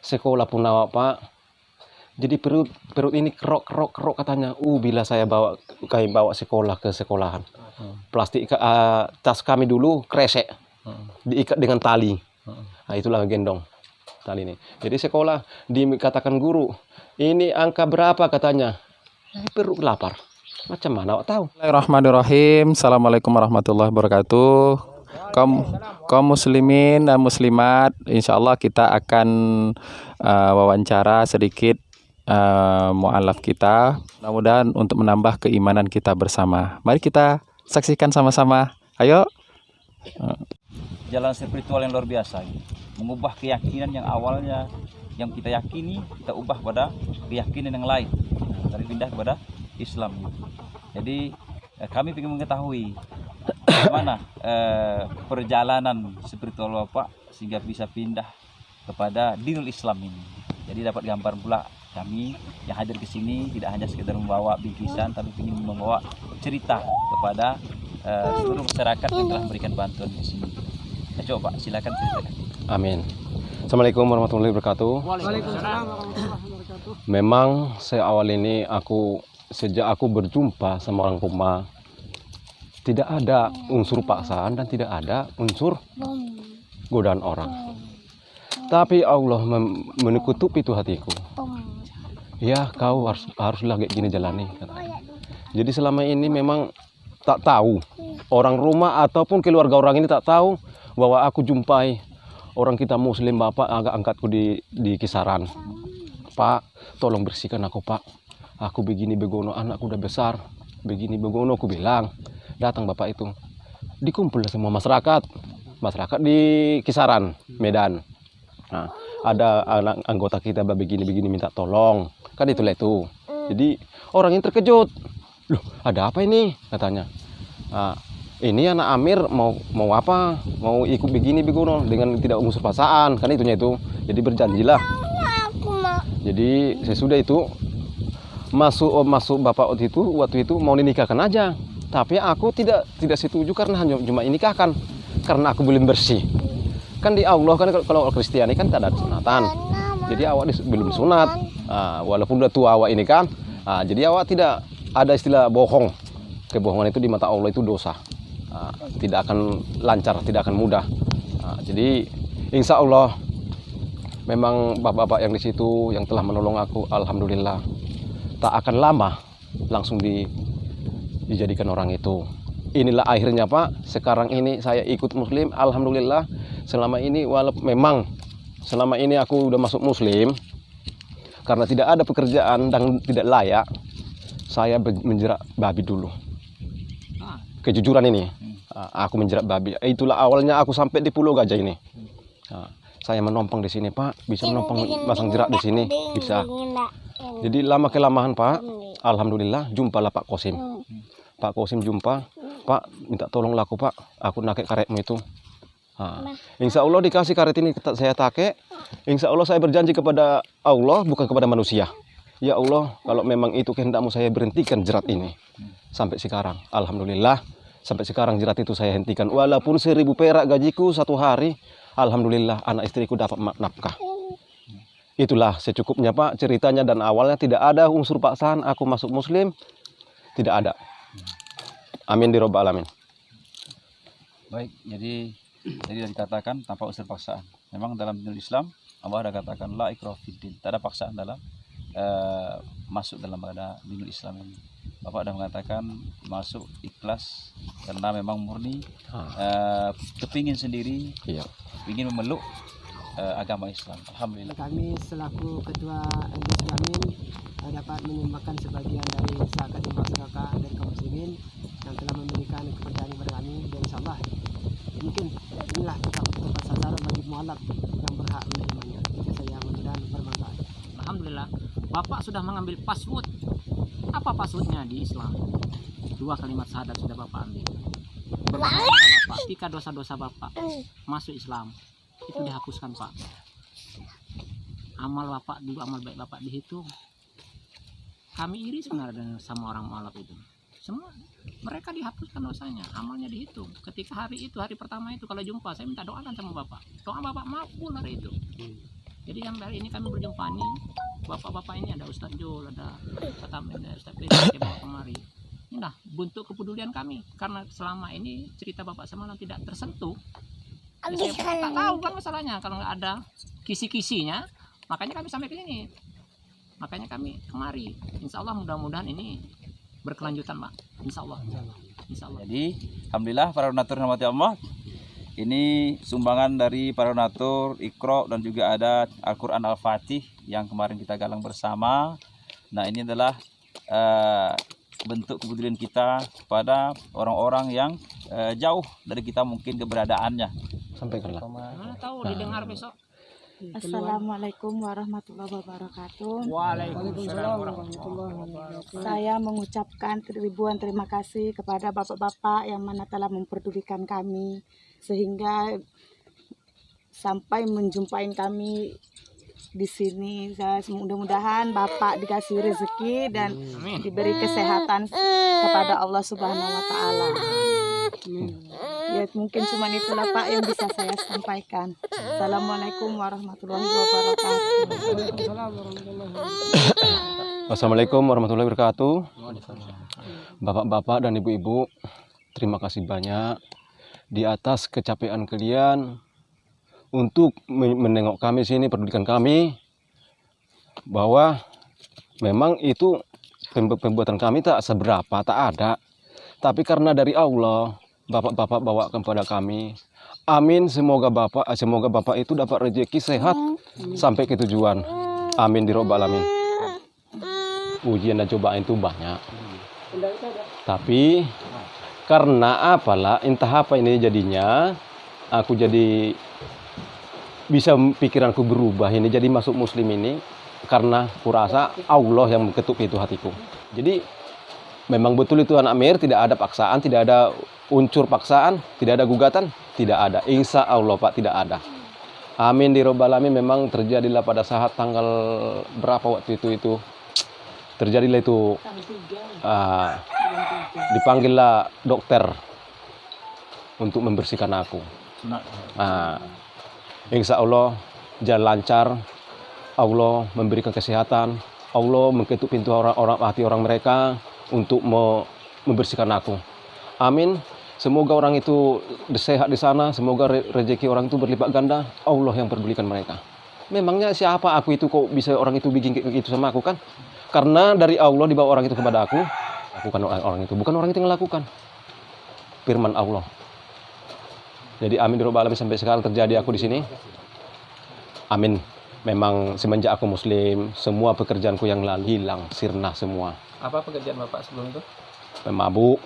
sekolah pun awak Pak. Jadi perut ini kerok katanya. Bila saya kami bawa sekolah ke sekolahan. Plastik tas kami dulu kresek. Diikat dengan tali. Nah, itulah gendong tali ini. Jadi sekolah dikatakan guru, ini angka berapa katanya. Perut lapar. Macam mana awak tahu? Bismillahirrahmanirrahim. Assalamualaikum warahmatullahi wabarakatuh. Kaum muslimin dan muslimat, insya Allah kita akan wawancara sedikit mu'alaf kita. Mudah-mudahan untuk menambah keimanan kita bersama. Mari kita saksikan sama-sama. Ayo. Jalan spiritual yang luar biasa, mengubah keyakinan yang awalnya yang kita yakini, kita ubah pada keyakinan yang lain, dari pindah kepada Islam. Jadi kami ingin mengetahui bagaimana perjalanan spiritual Bapak sehingga bisa pindah kepada dinul Islam ini. Jadi dapat gambar pula kami yang hadir ke sini tidak hanya sekedar membawa bingkisan, tapi ingin membawa cerita kepada seluruh masyarakat yang telah memberikan bantuan di sini. Coba Pak, silakan ceritakan. Amin. Assalamualaikum warahmatullahi wabarakatuh. Waalaikumsalam warahmatullahi wabarakatuh. Memang saya awal ini sejak aku berjumpa sama orang rumah, tidak ada unsur paksaan dan tidak ada unsur godaan orang. Tapi Allah menekutup itu hatiku. Ya, kau haruslah kayak gini jalani. Jadi selama ini memang tak tahu, orang rumah ataupun keluarga orang ini tak tahu bahwa aku jumpai orang kita muslim. Bapak agak angkatku di kisaran. Pak, tolong bersihkan aku Pak. Aku begini begono, anakku udah besar. Begini begono, aku bilang. Datang Bapak itu. Dikumpul semua masyarakat di kisaran Medan. Nah, ada anak anggota kita begini minta tolong. Kan itulah itu. Jadi orang yang terkejut. Loh, ada apa ini? Katanya. Nah, ini anak Amir mau apa? Mau ikut begini begono dengan tidak unsur paksaan. Kan itunya itu. Jadi berjanjilah. Jadi sesudah itu masuk Bapak waktu itu mau dinikahkan aja. Tapi aku tidak setuju karena hanya cuma nikahkan karena aku belum bersih. Kan di Allah kan kalau Kristiani kan tak ada sunatan. Jadi awak belum sunat. Walaupun udah tua awak ini kan. Jadi awak tidak ada istilah bohong. Kebohongan itu di mata Allah itu dosa. Tidak akan lancar, tidak akan mudah. Jadi insya Allah memang bapak-bapak yang di situ yang telah menolong aku, alhamdulillah, tak akan lama langsung dijadikan orang itu. Inilah akhirnya Pak. Sekarang ini saya ikut Muslim, alhamdulillah. Selama ini walaupun memang selama ini aku udah masuk Muslim karena tidak ada pekerjaan dan tidak layak, saya menjerat babi dulu. Kejujuran ini, aku menjerat babi. Itulah awalnya aku sampai di Pulau Gajah ini. Saya menompang di sini Pak, bisa menompang masang jerat di sini, bisa. Jadi lama kelamaan Pak, alhamdulillah jumpalah Pak Kosim. Pak Kosim jumpa, Pak minta tolonglah aku Pak, aku nakek karetmu itu. Insya Allah dikasih karet ini saya pakai. Insya Allah saya berjanji kepada Allah bukan kepada manusia. Ya Allah, kalau memang itu kehendakmu saya berhentikan jerat ini. Sampai sekarang, alhamdulillah, sampai sekarang jerat itu saya hentikan. Walaupun 1.000 perak gajiku satu hari, alhamdulillah anak istriku dapat nafkah. Itulah secukupnya Pak ceritanya, dan awalnya tidak ada unsur paksaan aku masuk Muslim, tidak ada. Amin di robbal alamin. Baik, jadi sudah dikatakan tanpa unsur paksaan. Memang dalam dinul Islam Allah ada katakan la ikraha fiddin, tak ada paksaan dalam masuk dalam pada dinul Islam ini. Bapak sudah mengatakan masuk ikhlas karena memang murni kepingin sendiri, ingin memeluk agama Islam. Alhamdulillah. Kami selaku Ketua LDS Yamin dapat menyumbangkan sebagian dari zakat masyarakat dari kaum muslimin yang telah memberikan kepercayaan kepada kami, dan insyaallah mungkin inilah tempat sasaran bagi mualaf yang berhak menerimanya. Itu saya mudah-mudahan bermanfaat. Alhamdulillah, Bapak sudah mengambil password. Apa passwordnya di Islam? 2 kalimat syahadat sudah Bapak ambil. Berdoa Bapak, ketika dosa-dosa Bapak masuk Islam itu dihapuskan Pak. Amal Bapak juga, amal baik Bapak dihitung. Kami iri sebenarnya sama orang mualaf itu. Semua mereka dihapuskan dosanya, amalnya dihitung. Ketika hari itu, hari pertama itu kalau jumpa, saya minta doakan sama Bapak. Doa Bapak makbul hari itu. Jadi yang hari ini kami berjumpa nih, bapak-bapak ini ada Ustadz Jul, ada Ustadz Amin, ada Ustadz Peri, yang bawa kemari. Inilah bentuk kepedulian kami, karena selama ini cerita Bapak semalam tidak tersentuh. Ya, saya tak tahu kan masalahnya kalau nggak ada kisi-kisinya, makanya kami sampai ke sini. Makanya kami kemari. Insya Allah mudah-mudahan ini berkelanjutan, Pak. Insya Allah. Insya Allah. Jadi alhamdulillah para donatur yang dirahmati Allah, ini sumbangan dari para donatur Iqra dan juga ada Al-Quran Al-Fatih yang kemarin kita galang bersama. Nah, ini adalah bentuk kepedulian kita kepada orang-orang yang jauh dari kita mungkin keberadaannya. Sampaikanlah. Mana tahu didengar besok. Assalamualaikum warahmatullahi wabarakatuh. Waalaikumsalam warahmatullahi wabarakatuh. Saya mengucapkan ribuan terima kasih kepada bapak-bapak yang mana telah memperdulikan kami sehingga sampai menjumpai kami di sini. Saya mudah-mudahan bapak dikasih rezeki dan diberi kesehatan kepada Allah Subhanahu wa taala. Ya, mungkin cuma itulah Pak yang bisa saya sampaikan. Assalamualaikum warahmatullahi wabarakatuh. Wassalamualaikum warahmatullahi wabarakatuh. Bapak-bapak dan ibu-ibu, terima kasih banyak di atas kecapean kalian untuk menengok kami sini, pedulikan kami, bahwa memang itu pembuatan kami tak seberapa, tak ada. Tapi karena dari Allah, Bapak-bapak bawa kepada kami. Amin, semoga Bapak itu dapat rezeki sehat sampai ke tujuan. Amin di robbal alamin. Ujian dan cobaan itu banyak. Tapi karena apalah, entah apa ini jadinya, aku jadi bisa pikiranku berubah ini jadi masuk Muslim ini karena kurasa Allah yang mengetuk itu hatiku. Jadi memang betul itu anak Amir, tidak ada paksaan, tidak ada unsur paksaan, tidak ada gugatan, tidak ada. Insya Allah Pak, tidak ada. Amin di robbal alamin. Memang terjadilah pada saat tanggal berapa waktu itu terjadilah itu, dipanggillah dokter untuk membersihkan aku. Insya Allah jalan lancar, Allah memberikan kesehatan, Allah mengetuk pintu hati orang mereka untuk membersihkan aku. Amin. Semoga orang itu sehat di sana, semoga rezeki orang itu berlipat ganda. Allah yang pedulikan mereka. Memangnya siapa aku itu kok bisa orang itu bikin kayak gitu sama aku kan? Karena dari Allah dibawa orang itu kepada aku. Bukan orang itu, bukan orang itu yang melakukan. Firman Allah. Jadi amin di robbal alamin sampai sekarang terjadi aku di sini. Amin. Memang semenjak aku Muslim, semua pekerjaanku yang lalu hilang, sirna semua. Apa pekerjaan Bapak sebelum itu? Pemabuk,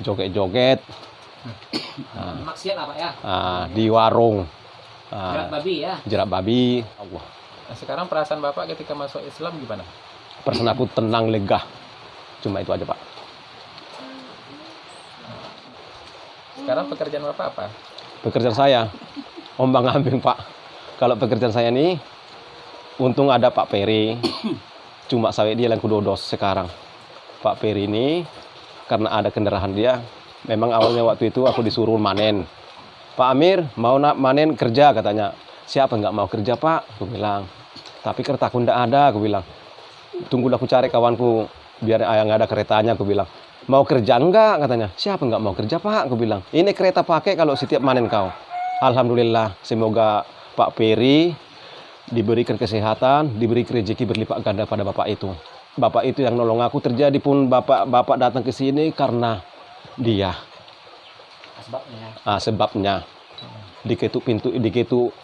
joget-joget, Maksiat apa ya? di warung, Jerat babi ya. jerat babi. Allah. Nah, sekarang perasaan Bapak ketika masuk Islam gimana? Perasaan aku tenang, lega. Cuma itu aja Pak. Sekarang pekerjaan Bapak apa? Pekerjaan saya ombang-ambing Pak. Kalau pekerjaan saya ini, untung ada Pak Peri. Cuma sawit dia yang kudodos sekarang. Pak Peri ini karena ada kendaraan dia. Memang awalnya waktu itu aku disuruh manen. Pak Amir mau manen kerja katanya. Siapa nggak mau kerja Pak? Aku bilang. Tapi keretaku nggak ada, aku bilang. Tunggulah aku cari kawanku biar nggak ada keretanya, aku bilang. Mau kerja enggak katanya. Siapa nggak mau kerja Pak? Aku bilang. Ini kereta pakai kalau setiap manen kau. Alhamdulillah, semoga Pak Peri diberikan kesehatan, diberi rezeki berlipat ganda pada Bapak itu. Bapak itu yang nolong aku. Terjadi pun Bapak datang ke sini karena dia. Sebabnya. Diketuk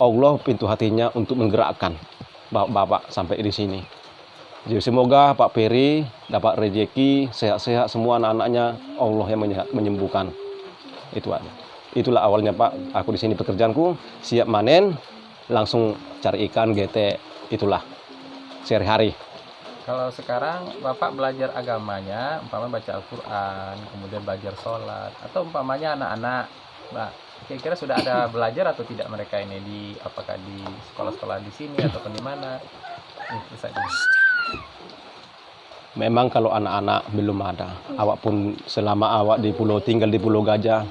Allah pintu hatinya untuk menggerakkan Bapak sampai di sini. Jadi semoga Pak Peri dapat rezeki, sehat-sehat semua anak-anaknya, Allah yang menyembuhkan. Itu aja. Itulah awalnya Pak, aku di sini pekerjaanku, siap manen, langsung cari ikan, gete, itulah sehari-hari. Kalau sekarang Bapak belajar agamanya, umpamanya baca Al-Quran, kemudian belajar sholat, atau umpamanya anak-anak, Mbak, kira-kira sudah ada belajar atau tidak mereka ini apakah di sekolah-sekolah di sini ataupun di mana? Memang kalau anak-anak belum ada. Awak pun selama awak tinggal di Pulau Gajah,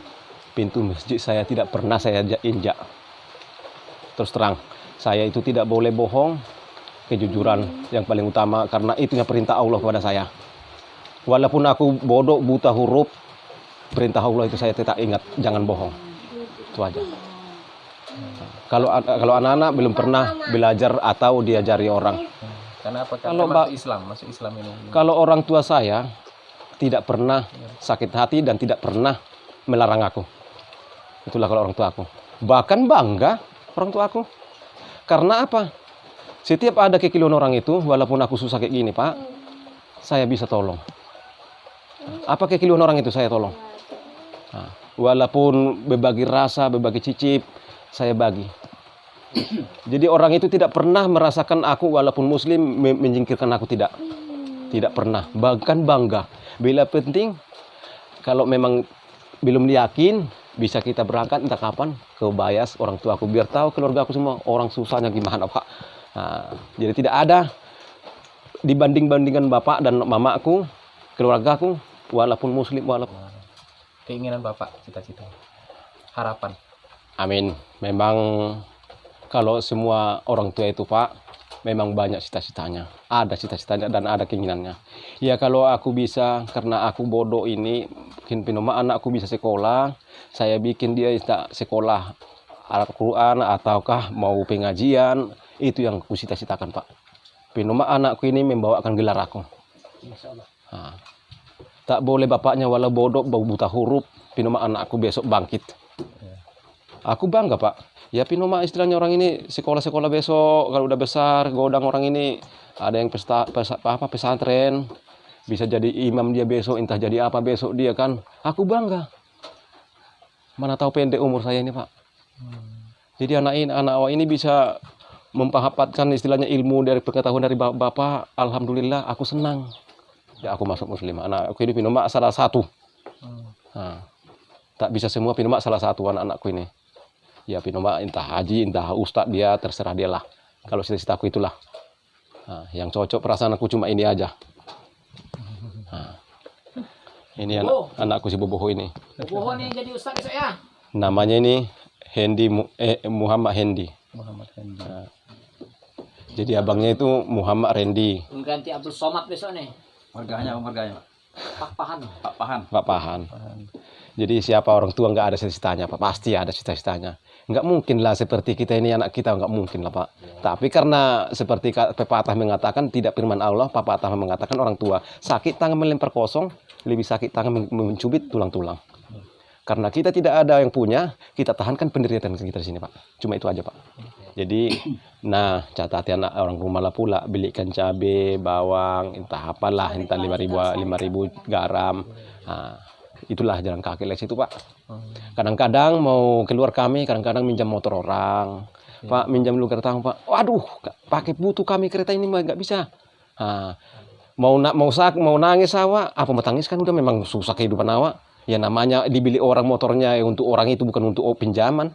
pintu masjid saya tidak pernah saya injak. Terus terang, Saya itu tidak boleh bohong, kejujuran yang paling utama, karena itunya perintah Allah kepada saya. Walaupun aku bodoh, buta huruf, perintah Allah itu saya tetap ingat, jangan bohong. Itu aja. Kalau anak-anak belum pernah belajar atau diajari orang. Karena apa? Kalau Karena Mbak- masuk Islam ini. Kalau orang tua saya tidak pernah sakit hati dan tidak pernah melarang aku. Itulah kalau orang tua aku. Bahkan bangga orang tua aku. Karena apa? Setiap ada kekeliruan orang itu, walaupun aku susah kayak gini, Pak, saya bisa tolong. Apa kekeliruan orang itu saya tolong. Nah, walaupun berbagi rasa, berbagi cicip, saya bagi. Jadi orang itu tidak pernah merasakan aku walaupun muslim menyingkirkan aku, tidak. Tidak pernah. Bahkan bangga. Bila penting, kalau memang belum yakin, bisa kita berangkat entah kapan ke Bayas orang tua aku, biar tahu keluarga aku semua orang susahnya gimana, Pak. Nah, jadi tidak ada dibanding-bandingkan bapak dan mamaku, keluargaku, walaupun muslim, walaupun. Keinginan Bapak, cita-cita, harapan. Amin. Memang kalau semua orang tua itu, Pak, memang banyak cita-citanya. Ada cita-citanya dan ada keinginannya. Ya kalau aku bisa, karena aku bodoh ini, bikin pinoma anakku bisa sekolah, saya bikin dia sekolah Al-Quran ataukah mau pengajian, itu yang aku cita-citakan, Pak. Pinoma anakku ini membawakan gelar aku. Nah, tak boleh bapaknya walau bodoh, buta huruf, pinoma anakku besok bangkit. Aku bangga, Pak. Ya pinoma istilahnya orang ini sekolah-sekolah besok kalau udah besar, godang orang ini ada yang pesantren, bisa jadi imam dia besok, entah jadi apa besok dia kan. Aku bangga. Mana tahu pendek umur saya ini, Pak. Jadi anak awak ini bisa mempahapatkan istilahnya ilmu dari pengetahuan dari bapak. Alhamdulillah, aku senang. Ya aku masuk muslim. Anak aku ini pinoma salah satu. Nah, tak bisa semua pinoma salah satu anak-anakku ini. Ya pinoma entah haji, entah ustadz, dia terserah dia lah. Kalau cita-citaku itulah. Nah, yang cocok perasaan aku cuma ini aja. Nah, ini anakku si Boboho ini. Boboho nih jadi ustaz besok ya. Namanya ini Muhammad Hendi. Muhammad Hendi. Nah, jadi abangnya itu Muhammad Rendi. Mengganti Abdul Somad besok nih. Marganya. Pak Pahan. Pak Pahan. Pak Pahan. Jadi siapa orang tua nggak ada cita-citanya, Pak? Pasti ada cita-citanya. Nggak mungkin lah seperti kita ini anak kita, nggak mungkin lah, Pak. Tapi karena seperti pepatah mengatakan, tidak firman Allah, pepatah mengatakan orang tua sakit tangan melempar kosong, lebih sakit tangan mencubit tulang-tulang. Karena kita tidak ada yang punya, kita tahankan penderitaan kita di sini, Pak. Cuma itu aja, Pak. Jadi, nah catatan orang rumah lah pula, belikan cabai, bawang, entah apalah, entah 5.000 garam. Nah, itulah jalan kaki lagi situ, Pak. Kadang-kadang mau keluar kami, kadang-kadang minjam motor orang. Pak, minjam dulu kereta, Pak. Waduh, pakai butuh kami kereta ini nggak bisa. Nah, mau nangis awak, apa mau tangis kan udah memang susah kehidupan awak. Ya namanya dibeli orang motornya ya untuk orang itu, bukan untuk pinjaman.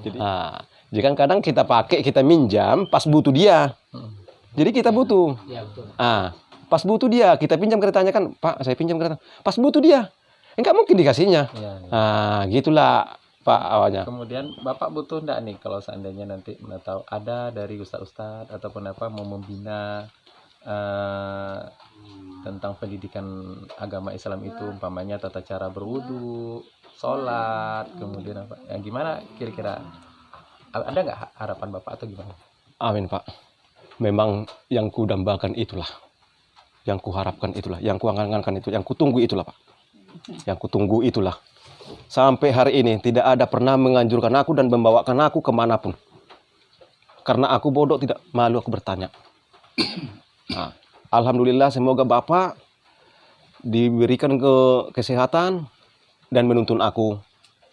Jadi, jadi kan kadang kita pakai, kita minjam pas butuh dia. Jadi kita butuh. Iya betul. Pas butuh dia, kita pinjam keretanya kan, Pak, saya pinjam kereta. Pas butuh dia, enggak mungkin dikasihnya. Gitulah, Pak, awalnya. Kemudian Bapak butuh enggak nih kalau seandainya nanti tahu ada dari ustadz-ustadz ataupun apa mau membina tentang pendidikan agama Islam itu, umpamanya tata cara berwudu, sholat, kemudian apa? Yang gimana kira-kira? Ada nggak harapan Bapak atau gimana? Amin, Pak. Memang yang kudambakan itulah, yang kuharapkan itulah, yang kuangan-angankan itu, yang kutunggu itulah, Pak. Yang kutunggu itulah. Sampai hari ini tidak ada pernah menganjurkan aku dan membawakan aku kemanapun. Karena aku bodoh, tidak malu aku bertanya. Nah, alhamdulillah, semoga Bapak diberikan kesehatan dan menuntun aku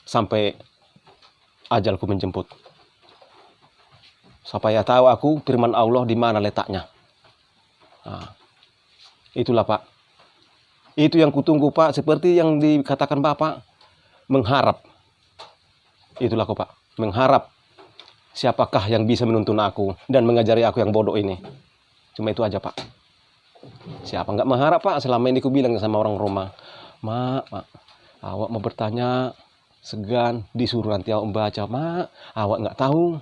sampai ajalku menjemput. Supaya tahu aku firman Allah di mana letaknya. Nah, itulah, Pak. Itu yang kutunggu, Pak. Seperti yang dikatakan Bapak, mengharap. Itulah kok, Pak. Mengharap siapakah yang bisa menuntun aku dan mengajari aku yang bodoh ini. Cuma itu aja, Pak. Siapa nggak mengharap, Pak? Selama ini ku bilang sama orang rumah, Mak, awak mau bertanya, segan, disuruh nanti awak membaca, mak, awak nggak tahu.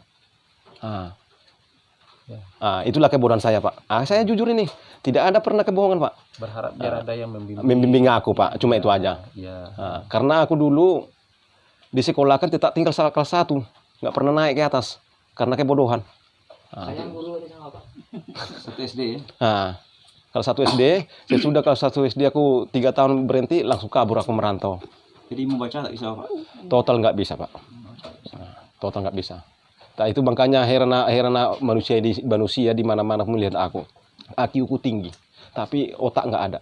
Itulah kebodohan saya, Pak. Saya jujur ini, tidak ada pernah kebohongan, Pak. Berharap biar ada yang membimbing. Membimbing aku, Pak, cuma itu aja. Ya. Karena aku dulu di sekolah kan tetap tinggal kelas 1, nggak pernah naik ke atas karena kebodohan. Saya guru di sana, Pak. Satu SD ya. Kelas 1 SD, sesudah kelas 1 SD aku 3 tahun berhenti, langsung kabur aku merantau. Jadi membaca tak bisa, Pak? Total nggak bisa, Pak. Total nggak bisa. Nah, itu makanya herannya manusia di mana-mana melihat aku. IQ-ku tinggi, tapi otak nggak ada.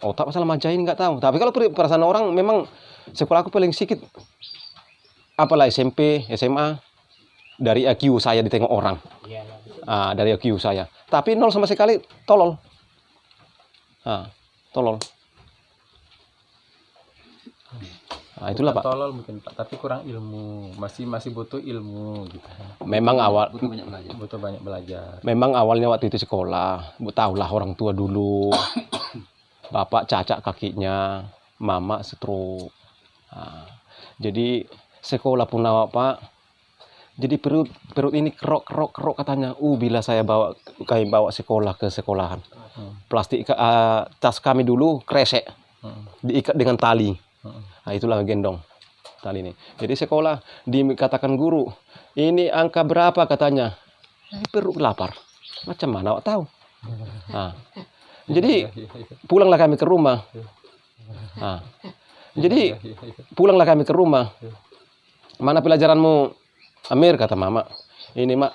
Otak masalah majain nggak tahu. Tapi kalau perasaan orang memang sekolah aku paling sedikit. Apalah SMP, SMA, dari IQ saya ditengok orang. Dari IQ saya. Tapi 0 sama sekali, tolol. Tolol. Itulah, Pak. Tolol mungkin, Pak, tapi kurang ilmu. Masih butuh ilmu gitu. Memang Butuh banyak belajar. Butuh banyak belajar. Memang awalnya waktu itu sekolah, tahulah orang tua dulu. Bapak cacat kakinya, mama stroke. Jadi sekolah pun awak, Pak. Jadi perut ini kerok katanya. Bila kami bawa sekolah ke sekolahan. Plastik tas kami dulu kresek. Diikat dengan tali. Itulah gendong tali ini. Jadi sekolah dikatakan guru, ini angka berapa katanya? Perut lapar. Macam mana awak tahu? Jadi pulanglah kami ke rumah. Jadi pulanglah kami ke rumah. Mana pelajaranmu, Amir? Kata mama. Ini, Mak,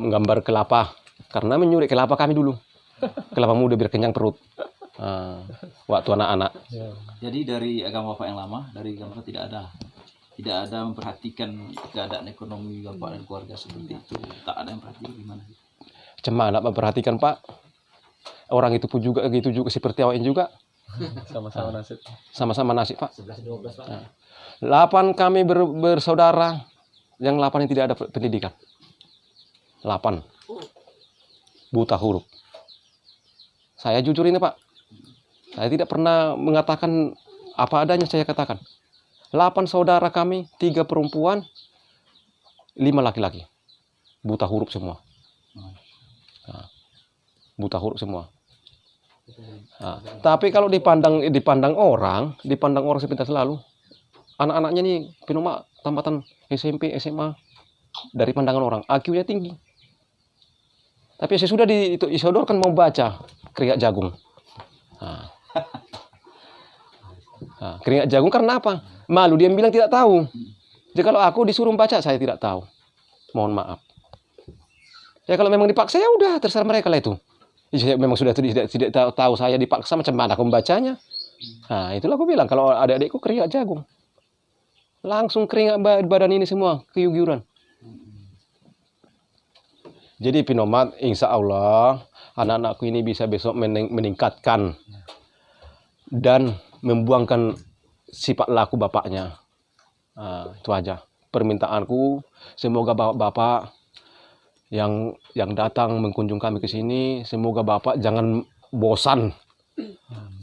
menggambar kelapa. Karena menyurik kelapa kami dulu. Kelapa muda biar kenyang perut. Waktu anak-anak. Jadi dari agama Bapak yang lama, dari agama Bapak tidak ada memperhatikan keadaan ekonomi Bapak dan keluarga seperti itu. Tak ada yang perhatikan gimana? Cemana memperhatikan, Pak? Orang itu pun juga gitu juga seperti awaknya juga. Sama-sama nasib. Sama-sama nasib, Pak. 11-12, Pak. 8 kami bersaudara, yang 8 yang tidak ada pendidikan. 8 buta huruf. Saya jujur ini, Pak. Saya tidak pernah mengatakan apa adanya, saya katakan. 8 saudara kami, 3 perempuan, 5 laki-laki. Buta huruf semua. Buta huruf semua. Tapi kalau dipandang orang sebentar selalu, anak-anaknya nih penoma tampatan SMP, SMA, dari pandangan orang, IQ-nya tinggi. Tapi sesudah disodorkan mau baca, keringat jagung. Keringat jagung karena apa? Malu, dia bilang tidak tahu. Jadi kalau aku disuruh baca, saya tidak tahu. Mohon maaf. Ya kalau memang dipaksa, ya udah, terserah mereka lah itu. Memang sudah tidak tahu saya dipaksa, macam mana aku membacanya. Itulah aku bilang, kalau adik-adikku keringat jagung. Langsung keringat badan ini semua, keyugyuran. Jadi Pinomat, insya Allah, anak-anakku ini bisa besok meningkatkan dan membuangkan sifat laku bapaknya. Itu aja permintaanku. Semoga bapak-bapak yang datang mengunjung kami ke sini, semoga bapak jangan bosan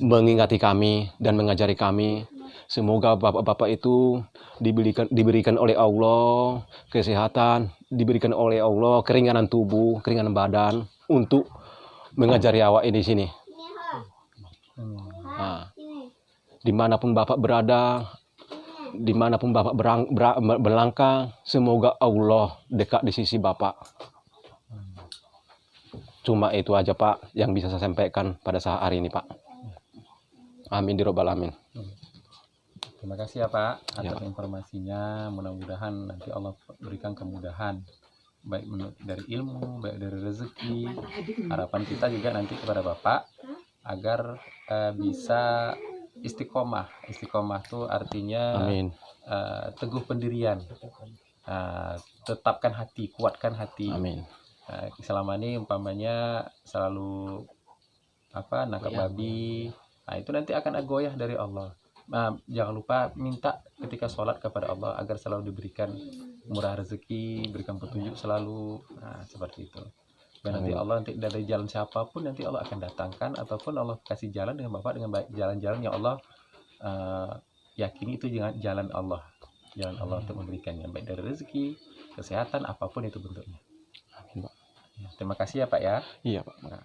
mengingati kami dan mengajari kami. Semoga bapak-bapak itu diberikan oleh Allah kesehatan, diberikan oleh Allah keringanan tubuh, keringanan badan untuk mengajari awak di sini. Dimanapun bapak berada, dimanapun bapak berlangkah, semoga Allah dekat di sisi bapak. Cuma itu aja, Pak, yang bisa saya sampaikan pada saat hari ini, Pak. Amin di robbal alamin. Terima kasih ya, Pak, atas informasinya. Mudah-mudahan nanti Allah berikan kemudahan, baik dari ilmu, baik dari rezeki. Harapan kita juga nanti kepada Bapak agar bisa istiqomah. Istiqomah itu artinya teguh pendirian. Tetapkan hati, kuatkan hati. Amin. Selama ini umpamanya selalu nangkap babi. Itu nanti akan goyah dari Allah. Jangan lupa minta ketika sholat kepada Allah agar selalu diberikan murah rezeki, berikan petunjuk selalu. Seperti itu. Dan nanti Allah dari jalan siapapun nanti Allah akan datangkan, ataupun Allah kasih jalan dengan Bapak dengan jalan-jalan yang Allah yakini itu jalan Allah untuk memberikannya, baik dari rezeki, kesehatan, apapun itu bentuknya. Amin, Pak. Terima kasih ya Pak ya. Iya, Pak. Nah.